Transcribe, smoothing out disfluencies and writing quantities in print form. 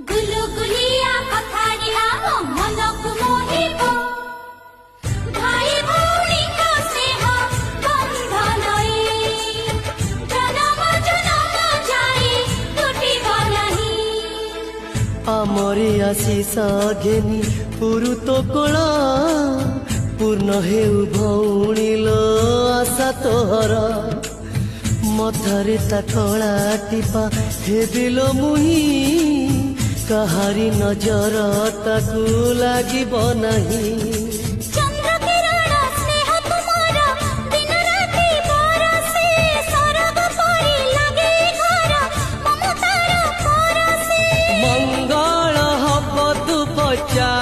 गुलुगुलिया कथारी आम मनकु मोहिब भाई भौणी का स्नेह बंधन जन्म जन्म जाई टूटिब नहीं आमरी आशीष घेनी पुरुत कोल पूर्ण हेउ भौणी लो आशा तोहर मथारे ता कला टीपा हेबिलो मुही कहारी नजर ताकू लागिब नहीं चंद्र किरण स्नेह तुमर दिन राति बरसे सरग परी लागे घर ममतार परसे मंगल हब तू बचा